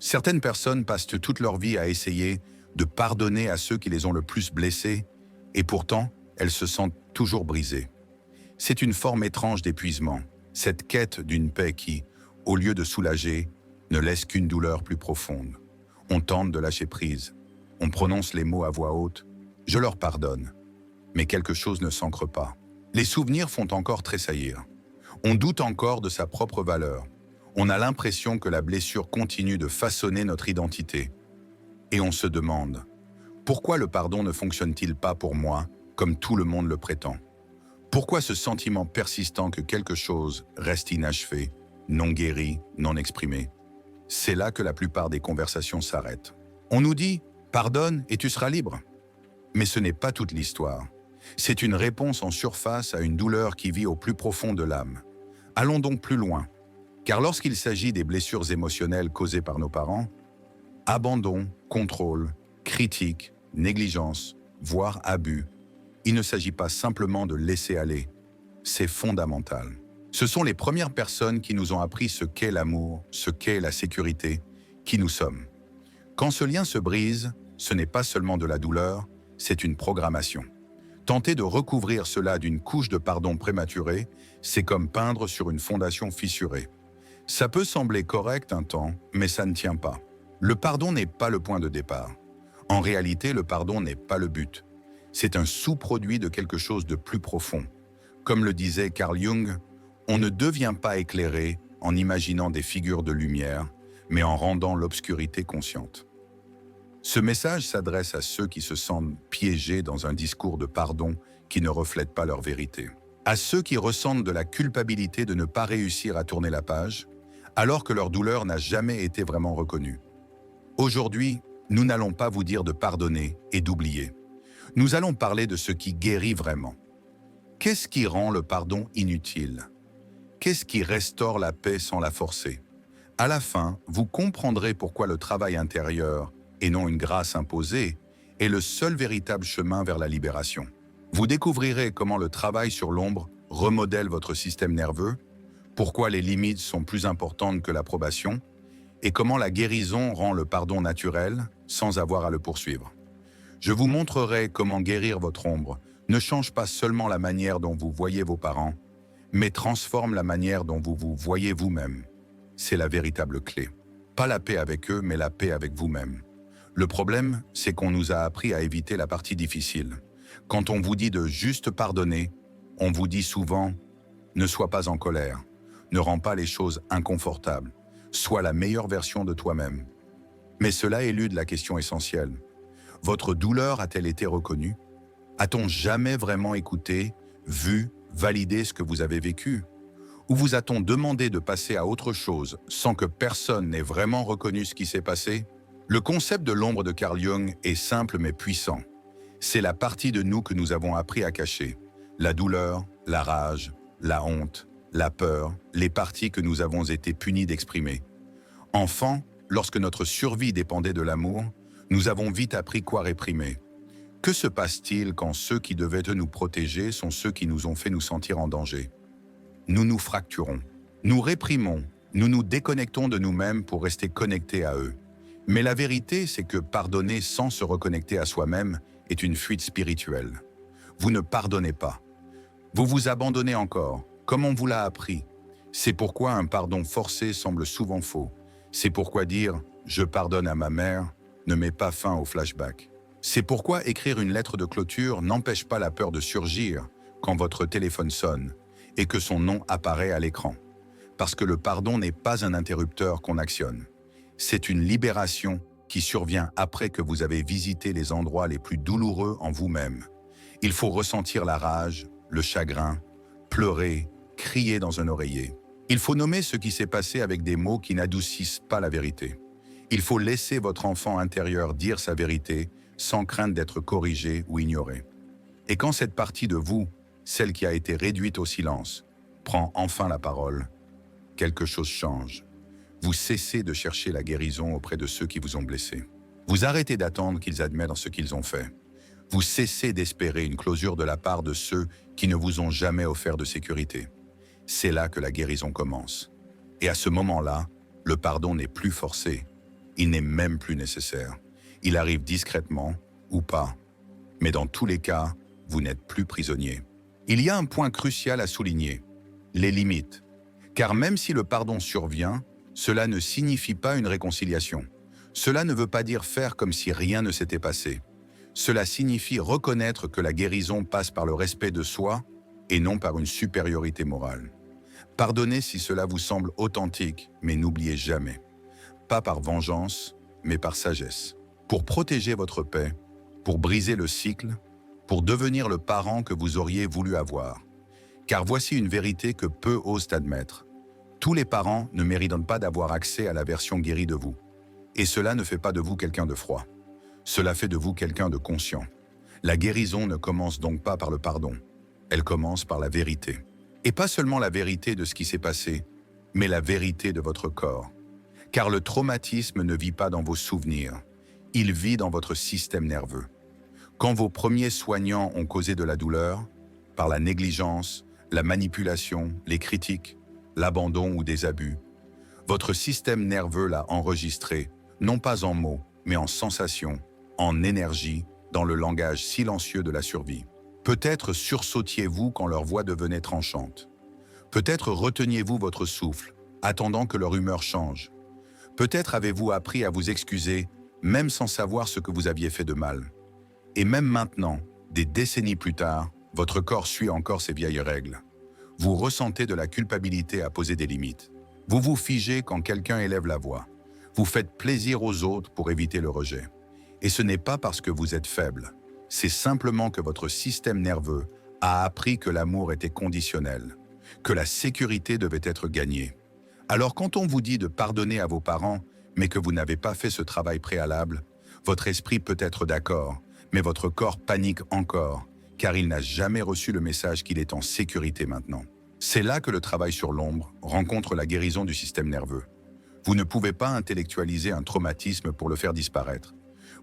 Certaines personnes passent toute leur vie à essayer de pardonner à ceux qui les ont le plus blessés, et pourtant, elles se sentent toujours brisées. C'est une forme étrange d'épuisement, cette quête d'une paix qui, au lieu de soulager, ne laisse qu'une douleur plus profonde. On tente de lâcher prise, on prononce les mots à voix haute « je leur pardonne », mais quelque chose ne s'ancre pas. Les souvenirs font encore tressaillir. On doute encore de sa propre valeur. On a l'impression que la blessure continue de façonner notre identité. Et on se demande, pourquoi le pardon ne fonctionne-t-il pas pour moi, comme tout le monde le prétend? Pourquoi ce sentiment persistant que quelque chose reste inachevé, non guéri, non exprimé? C'est là que la plupart des conversations s'arrêtent. On nous dit « pardonne et tu seras libre ». Mais ce n'est pas toute l'histoire. C'est une réponse en surface à une douleur qui vit au plus profond de l'âme. Allons donc plus loin, car lorsqu'il s'agit des blessures émotionnelles causées par nos parents, abandon, contrôle, critique, négligence, voire abus, il ne s'agit pas simplement de laisser aller, c'est fondamental. Ce sont les premières personnes qui nous ont appris ce qu'est l'amour, ce qu'est la sécurité, qui nous sommes. Quand ce lien se brise, ce n'est pas seulement de la douleur, c'est une programmation. Tenter de recouvrir cela d'une couche de pardon prématuré, c'est comme peindre sur une fondation fissurée. Ça peut sembler correct un temps, mais ça ne tient pas. Le pardon n'est pas le point de départ. En réalité, le pardon n'est pas le but. C'est un sous-produit de quelque chose de plus profond. Comme le disait Carl Jung, on ne devient pas éclairé en imaginant des figures de lumière, mais en rendant l'obscurité consciente. Ce message s'adresse à ceux qui se sentent piégés dans un discours de pardon qui ne reflète pas leur vérité. À ceux qui ressentent de la culpabilité de ne pas réussir à tourner la page, alors que leur douleur n'a jamais été vraiment reconnue. Aujourd'hui, nous n'allons pas vous dire de pardonner et d'oublier. Nous allons parler de ce qui guérit vraiment. Qu'est-ce qui rend le pardon inutile? Qu'est-ce qui restaure la paix sans la forcer? À la fin, vous comprendrez pourquoi le travail intérieur, et non une grâce imposée, est le seul véritable chemin vers la libération. Vous découvrirez comment le travail sur l'ombre remodèle votre système nerveux, pourquoi les limites sont plus importantes que l'approbation, et comment la guérison rend le pardon naturel sans avoir à le poursuivre. Je vous montrerai comment guérir votre ombre ne change pas seulement la manière dont vous voyez vos parents, mais transforme la manière dont vous vous voyez vous-même. C'est la véritable clé. Pas la paix avec eux, mais la paix avec vous-même. Le problème, c'est qu'on nous a appris à éviter la partie difficile. Quand on vous dit de juste pardonner, on vous dit souvent « ne sois pas en colère, ne rends pas les choses inconfortables, sois la meilleure version de toi-même ». Mais cela élude la question essentielle. Votre douleur a-t-elle été reconnue? A-t-on jamais vraiment écouté, vu, validé ce que vous avez vécu? Ou vous a-t-on demandé de passer à autre chose sans que personne n'ait vraiment reconnu ce qui s'est passé? Le concept de l'ombre de Carl Jung est simple mais puissant. C'est la partie de nous que nous avons appris à cacher. La douleur, la rage, la honte, la peur, les parties que nous avons été punis d'exprimer. Enfant, lorsque notre survie dépendait de l'amour, nous avons vite appris quoi réprimer. Que se passe-t-il quand ceux qui devaient nous protéger sont ceux qui nous ont fait nous sentir en danger? Nous nous fracturons, nous réprimons, nous nous déconnectons de nous-mêmes pour rester connectés à eux. Mais la vérité, c'est que pardonner sans se reconnecter à soi-même est une fuite spirituelle. Vous ne pardonnez pas. Vous vous abandonnez encore, comme on vous l'a appris. C'est pourquoi un pardon forcé semble souvent faux. C'est pourquoi dire « je pardonne à ma mère » ne met pas fin au flashback. C'est pourquoi écrire une lettre de clôture n'empêche pas la peur de surgir quand votre téléphone sonne et que son nom apparaît à l'écran. Parce que le pardon n'est pas un interrupteur qu'on actionne. C'est une libération qui survient après que vous avez visité les endroits les plus douloureux en vous-même. Il faut ressentir la rage, le chagrin, pleurer, crier dans un oreiller. Il faut nommer ce qui s'est passé avec des mots qui n'adoucissent pas la vérité. Il faut laisser votre enfant intérieur dire sa vérité sans crainte d'être corrigé ou ignoré. Et quand cette partie de vous, celle qui a été réduite au silence, prend enfin la parole, quelque chose change. Vous cessez de chercher la guérison auprès de ceux qui vous ont blessé. Vous arrêtez d'attendre qu'ils admettent ce qu'ils ont fait. Vous cessez d'espérer une closure de la part de ceux qui ne vous ont jamais offert de sécurité. C'est là que la guérison commence. Et à ce moment-là, le pardon n'est plus forcé. Il n'est même plus nécessaire. Il arrive discrètement ou pas. Mais dans tous les cas, vous n'êtes plus prisonnier. Il y a un point crucial à souligner, les limites. Car même si le pardon survient, cela ne signifie pas une réconciliation. Cela ne veut pas dire faire comme si rien ne s'était passé. Cela signifie reconnaître que la guérison passe par le respect de soi et non par une supériorité morale. Pardonnez si cela vous semble authentique, mais n'oubliez jamais, pas par vengeance, mais par sagesse. Pour protéger votre paix, pour briser le cycle, pour devenir le parent que vous auriez voulu avoir. Car voici une vérité que peu osent admettre. Tous les parents ne méritent pas d'avoir accès à la version guérie de vous. Et cela ne fait pas de vous quelqu'un de froid. Cela fait de vous quelqu'un de conscient. La guérison ne commence donc pas par le pardon. Elle commence par la vérité. Et pas seulement la vérité de ce qui s'est passé, mais la vérité de votre corps. Car le traumatisme ne vit pas dans vos souvenirs. Il vit dans votre système nerveux. Quand vos premiers soignants ont causé de la douleur, par la négligence, la manipulation, les critiques, l'abandon ou des abus, votre système nerveux l'a enregistré, non pas en mots, mais en sensations, en énergie, dans le langage silencieux de la survie. Peut-être sursautiez-vous quand leur voix devenait tranchante. Peut-être reteniez-vous votre souffle, attendant que leur humeur change. Peut-être avez-vous appris à vous excuser, même sans savoir ce que vous aviez fait de mal. Et même maintenant, des décennies plus tard, votre corps suit encore ces vieilles règles. Vous ressentez de la culpabilité à poser des limites. Vous vous figez quand quelqu'un élève la voix. Vous faites plaisir aux autres pour éviter le rejet. Et ce n'est pas parce que vous êtes faible. C'est simplement que votre système nerveux a appris que l'amour était conditionnel, que la sécurité devait être gagnée. Alors quand on vous dit de pardonner à vos parents, mais que vous n'avez pas fait ce travail préalable, votre esprit peut être d'accord, mais votre corps panique encore, car il n'a jamais reçu le message qu'il est en sécurité maintenant. C'est là que le travail sur l'ombre rencontre la guérison du système nerveux. Vous ne pouvez pas intellectualiser un traumatisme pour le faire disparaître.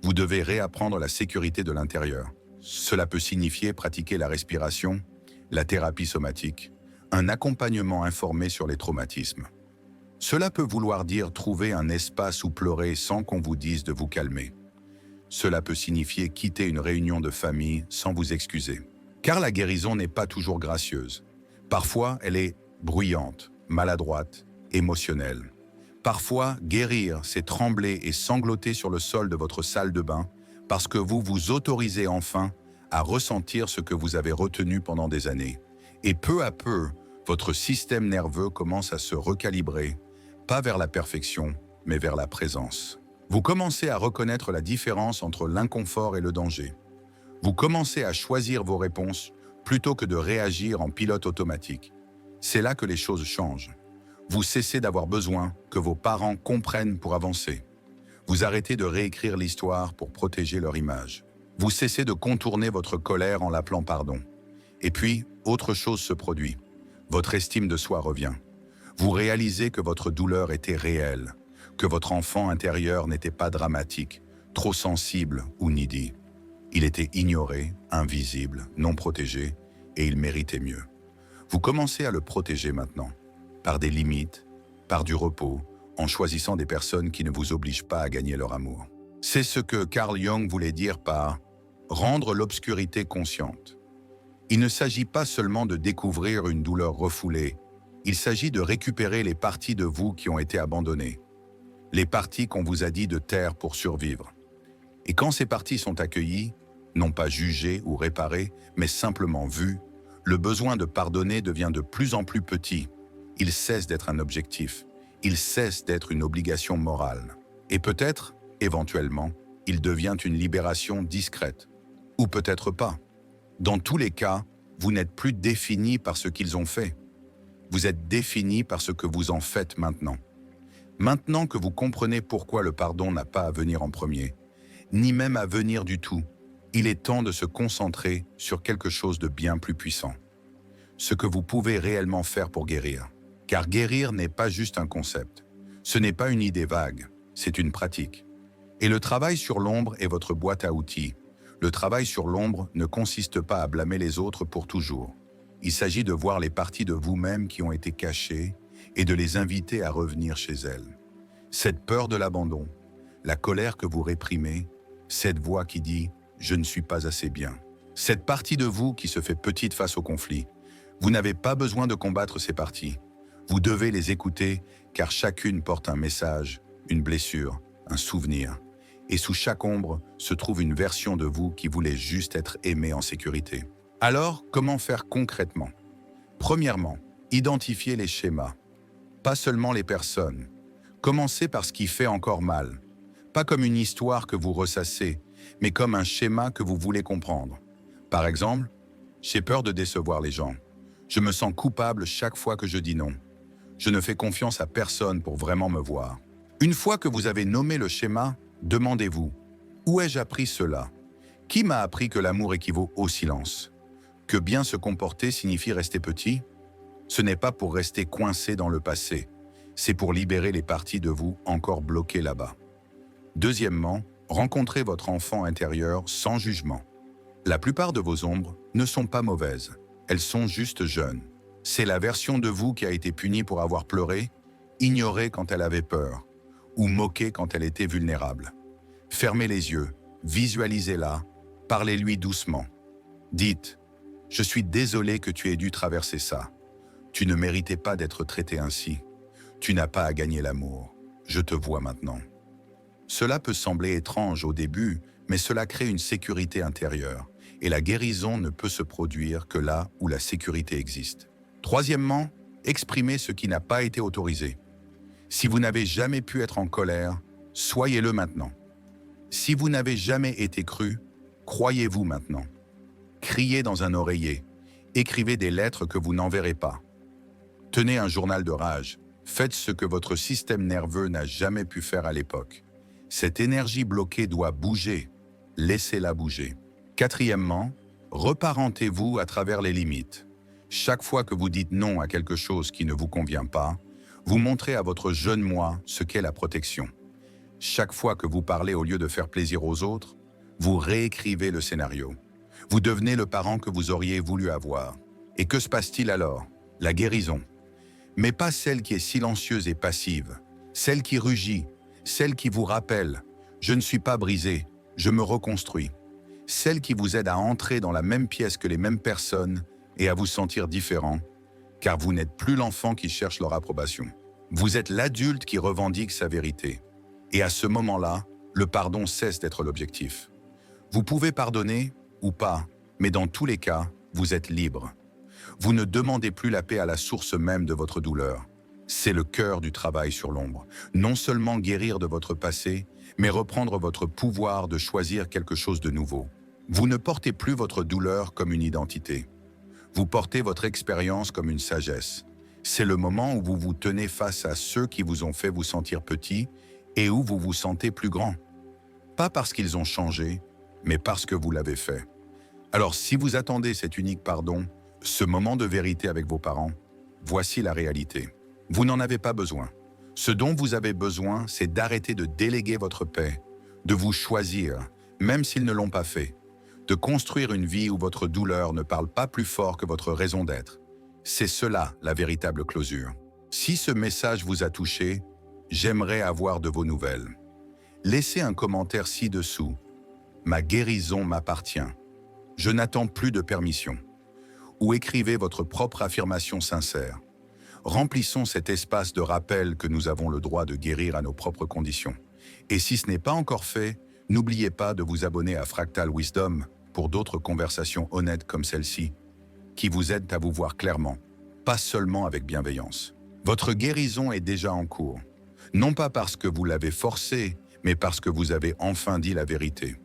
Vous devez réapprendre la sécurité de l'intérieur. Cela peut signifier pratiquer la respiration, la thérapie somatique, un accompagnement informé sur les traumatismes. Cela peut vouloir dire trouver un espace où pleurer sans qu'on vous dise de vous calmer. Cela peut signifier quitter une réunion de famille sans vous excuser. Car la guérison n'est pas toujours gracieuse. Parfois, elle est bruyante, maladroite, émotionnelle. Parfois, guérir, c'est trembler et sangloter sur le sol de votre salle de bain parce que vous vous autorisez enfin à ressentir ce que vous avez retenu pendant des années. Et peu à peu, votre système nerveux commence à se recalibrer, pas vers la perfection, mais vers la présence. Vous commencez à reconnaître la différence entre l'inconfort et le danger. Vous commencez à choisir vos réponses plutôt que de réagir en pilote automatique. C'est là que les choses changent. Vous cessez d'avoir besoin que vos parents comprennent pour avancer. Vous arrêtez de réécrire l'histoire pour protéger leur image. Vous cessez de contourner votre colère en l'appelant pardon. Et puis, autre chose se produit. Votre estime de soi revient. Vous réalisez que votre douleur était réelle, que votre enfant intérieur n'était pas dramatique, trop sensible ou needy. Il était ignoré, invisible, non protégé, et il méritait mieux. Vous commencez à le protéger maintenant, par des limites, par du repos, en choisissant des personnes qui ne vous obligent pas à gagner leur amour. C'est ce que Carl Jung voulait dire par « rendre l'obscurité consciente ». Il ne s'agit pas seulement de découvrir une douleur refoulée, il s'agit de récupérer les parties de vous qui ont été abandonnées, les parties qu'on vous a dit de taire pour survivre. Et quand ces parties sont accueillies, non pas jugées ou réparées, mais simplement vues, le besoin de pardonner devient de plus en plus petit. Il cesse d'être un objectif, il cesse d'être une obligation morale. Et peut-être, éventuellement, il devient une libération discrète. Ou peut-être pas. Dans tous les cas, vous n'êtes plus défini par ce qu'ils ont fait. Vous êtes défini par ce que vous en faites maintenant. Maintenant que vous comprenez pourquoi le pardon n'a pas à venir en premier, ni même à venir du tout, il est temps de se concentrer sur quelque chose de bien plus puissant. Ce que vous pouvez réellement faire pour guérir. Car guérir n'est pas juste un concept. Ce n'est pas une idée vague, c'est une pratique. Et le travail sur l'ombre est votre boîte à outils. Le travail sur l'ombre ne consiste pas à blâmer les autres pour toujours. Il s'agit de voir les parties de vous-même qui ont été cachées et de les inviter à revenir chez elles. Cette peur de l'abandon, la colère que vous réprimez, cette voix qui dit « je ne suis pas assez bien ». Cette partie de vous qui se fait petite face au conflit, vous n'avez pas besoin de combattre ces parties. Vous devez les écouter car chacune porte un message, une blessure, un souvenir. Et sous chaque ombre se trouve une version de vous qui voulait juste être aimée en sécurité. Alors, comment faire concrètement? Premièrement, identifiez les schémas, pas seulement les personnes. Commencez par ce qui fait encore mal. Pas comme une histoire que vous ressassez, mais comme un schéma que vous voulez comprendre. Par exemple, j'ai peur de décevoir les gens. Je me sens coupable chaque fois que je dis non. Je ne fais confiance à personne pour vraiment me voir. Une fois que vous avez nommé le schéma, demandez-vous, où ai-je appris cela? Qui m'a appris que l'amour équivaut au silence? Que bien se comporter signifie rester petit? Ce n'est pas pour rester coincé dans le passé, c'est pour libérer les parties de vous encore bloquées là-bas. Deuxièmement, rencontrez votre enfant intérieur sans jugement. La plupart de vos ombres ne sont pas mauvaises, elles sont juste jeunes. C'est la version de vous qui a été punie pour avoir pleuré, ignoré quand elle avait peur, ou moqué quand elle était vulnérable. Fermez les yeux, visualisez-la, parlez-lui doucement. Dites « Je suis désolé que tu aies dû traverser ça. Tu ne méritais pas d'être traité ainsi. Tu n'as pas à gagner l'amour. Je te vois maintenant. » Cela peut sembler étrange au début, mais cela crée une sécurité intérieure, et la guérison ne peut se produire que là où la sécurité existe. Troisièmement, exprimez ce qui n'a pas été autorisé. Si vous n'avez jamais pu être en colère, soyez-le maintenant. Si vous n'avez jamais été cru, croyez-vous maintenant. Criez dans un oreiller, écrivez des lettres que vous n'enverrez pas. Tenez un journal de rage, faites ce que votre système nerveux n'a jamais pu faire à l'époque. Cette énergie bloquée doit bouger, laissez-la bouger. Quatrièmement, reparentez-vous à travers les limites. Chaque fois que vous dites non à quelque chose qui ne vous convient pas, vous montrez à votre jeune moi ce qu'est la protection. Chaque fois que vous parlez au lieu de faire plaisir aux autres, vous réécrivez le scénario. Vous devenez le parent que vous auriez voulu avoir. Et que se passe-t-il alors? La guérison. Mais pas celle qui est silencieuse et passive, celle qui rugit, celle qui vous rappelle « je ne suis pas brisé, je me reconstruis ». Celle qui vous aide à entrer dans la même pièce que les mêmes personnes et à vous sentir différent, car vous n'êtes plus l'enfant qui cherche leur approbation. Vous êtes l'adulte qui revendique sa vérité. Et à ce moment-là, le pardon cesse d'être l'objectif. Vous pouvez pardonner ou pas, mais dans tous les cas, vous êtes libre. Vous ne demandez plus la paix à la source même de votre douleur. C'est le cœur du travail sur l'ombre. Non seulement guérir de votre passé, mais reprendre votre pouvoir de choisir quelque chose de nouveau. Vous ne portez plus votre douleur comme une identité. Vous portez votre expérience comme une sagesse. C'est le moment où vous vous tenez face à ceux qui vous ont fait vous sentir petit et où vous vous sentez plus grand. Pas parce qu'ils ont changé, mais parce que vous l'avez fait. Alors si vous attendez cet unique pardon, ce moment de vérité avec vos parents, voici la réalité. Vous n'en avez pas besoin. Ce dont vous avez besoin, c'est d'arrêter de déléguer votre paix, de vous choisir, même s'ils ne l'ont pas fait, de construire une vie où votre douleur ne parle pas plus fort que votre raison d'être. C'est cela la véritable closure. Si ce message vous a touché, j'aimerais avoir de vos nouvelles. Laissez un commentaire ci-dessous. Ma guérison m'appartient. Je n'attends plus de permission. Ou écrivez votre propre affirmation sincère. Remplissons cet espace de rappel que nous avons le droit de guérir à nos propres conditions. Et si ce n'est pas encore fait, n'oubliez pas de vous abonner à Fractal Wisdom pour d'autres conversations honnêtes comme celle-ci, qui vous aident à vous voir clairement, pas seulement avec bienveillance. Votre guérison est déjà en cours, non pas parce que vous l'avez forcé, mais parce que vous avez enfin dit la vérité.